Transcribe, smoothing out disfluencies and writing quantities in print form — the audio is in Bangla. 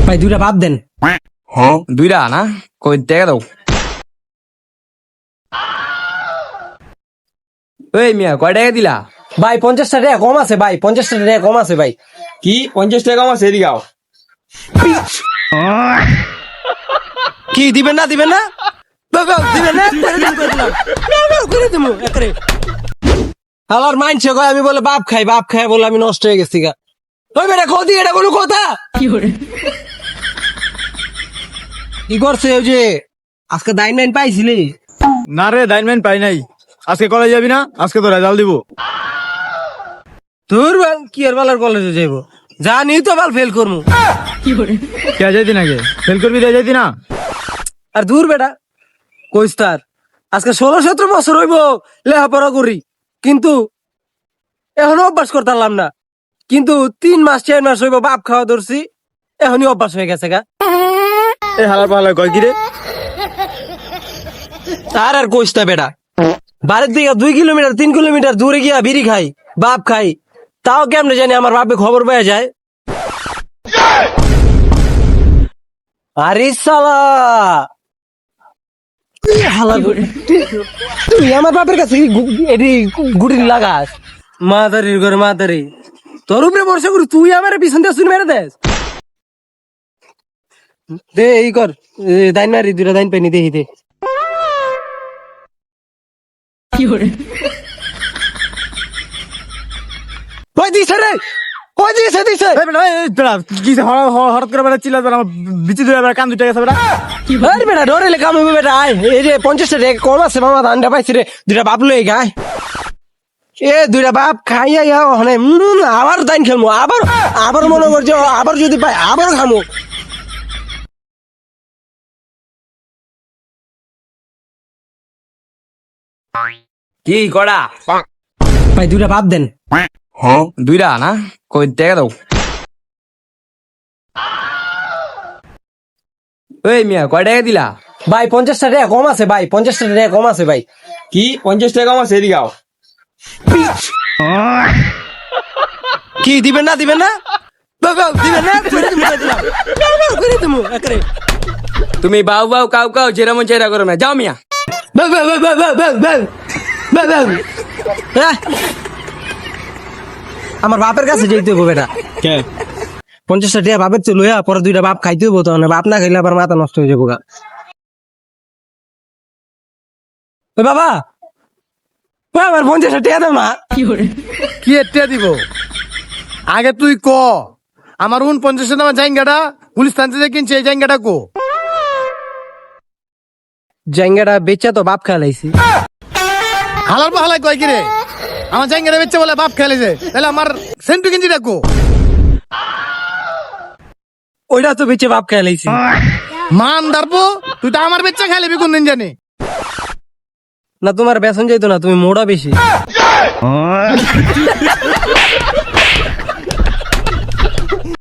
ভাই দুইটা ভাব দেন। দুইটা না কই টাকা দাও। ওই মিয়া কয় টাকা দিলা? ভাই 50টা টাকা কম আছে ভাই, 50টা টাকা কম আছে ভাই। কি 50 টাকা আমার সেরি গাও? কি দিবেন না দিবেন না? দিবেন না? করে দিমু একরে। হালার মাইন্ডসে কয় আমি বলে বাপ খাই বলে আমি নষ্ট হয়ে গেছি গা। ওই বেটা কদি এটা কোনো কথা? কি করছে ওই যে আজকে দাইন পাইছিলি? না রে দাইনম্যান পাই নাই। আজকে কলেজ যাবি না? আজকে তো রেজাল্ট দিব। তোর বাল কি আর বালার কলেজে যাইব? জানি তো বাল ফেল করমু। কে যাইতি নাকি? ফেল করবি তাই যাইতি না? আর দূর বেটা কইস তার আজকে 16-17 বছর হইব লেখাপড়া করি, কিন্তু এখনো অভ্যাস করতে পারলাম না। কিন্তু 3 মাস 4 মাস হইব বাপ খাওয়া ধরছি, এখনই অভ্যাস হয়ে গেছে গা। এই হালার পাহালার কয় কি রে? আর কইস তা বেটা, বাড়ির দিকে 2 কিলোমিটার 3 কিলোমিটার দূরে গিয়া বিড়ি খাই, বাপ খাই, তাও কেমনে জানি আমার বাপে খবর পেয়ে যায়। আরে শালা তুই আমার বাপের কাছে গুটি লাগাস? মাদারির ঘরে মাদারি, তোর উপরে বর্ষা করি, তুই আমার পিছন দিয়ে শুনে মেরে দেস। দে এই কর, দাইন মারি, 2টা দাইন পাইনি, দেখি দে। ওই দিছে রে, ওই দিছে দিছে। হঠাৎ করে বেড়া চিল্লা আমার বিচি ধরে বেড়া কান দুটা গেছে বেড়া। আরে বেটা ডরেলে কাম হইবে বেটা, আয় এই যে 50টা টাকা কম আছে মামা, ধানটা পাইছি রে, 2টা বাপ লই গায়। 2টা বাপ খাইয়া ওখানে আবার দাইন খেলবো, আবার মনে করছে আবার যদি পাই আবার খামো। কি কড়া? ভাই 2টা বাপ দেন। দুইটা না কই টাকা দাও। ওই মিয়া কয় টাকা দিলা? ভাই 50টা টাকা কম আছে ভাই, 50টা টাকা কম আছে ভাই। কি 50 টাকা আমার সেরি গাও? কি দিবেন না দিবেন না? দিবেন না? করে দিমু একরে। তুমি বাউ বাউ কাউ কাউ যেরকম চেরা করো না, যাও মিয়া। আমার বাপের কাছে যেতে হইব বেটা। 50টা টাকা বাপের চলো, পরে 2টা বাপ খাইতে হইব, তখন বাপ না খাইলে আবার মাথা নষ্ট হয়ে যাবো গা। ওই বাবা, ওই আমার 50টা টাকা দাও না। কি একটা দিব? আগে তুই ক আমার 49 আমার জায়গাটা পুলিশ থানতে কিনছে, এই জায়গাটা কো? জায়গাটা বেচা তো বাপ খাইলাইছি। হালার পাহালাই কয় কি রে? আমার জায়গাটা বেচছে বলে বাপ খেলেছে, তাহলে আমার সেন্টু কিনছিটা কো? ওইটা তো বেচে বাপ খাইলাইছি। মান দারবো, তুই তো আমার বেচা খেলেবি কোন দিন জানি। না তোমার বেসন যাইতো না, তুমি মোড়া বেশি।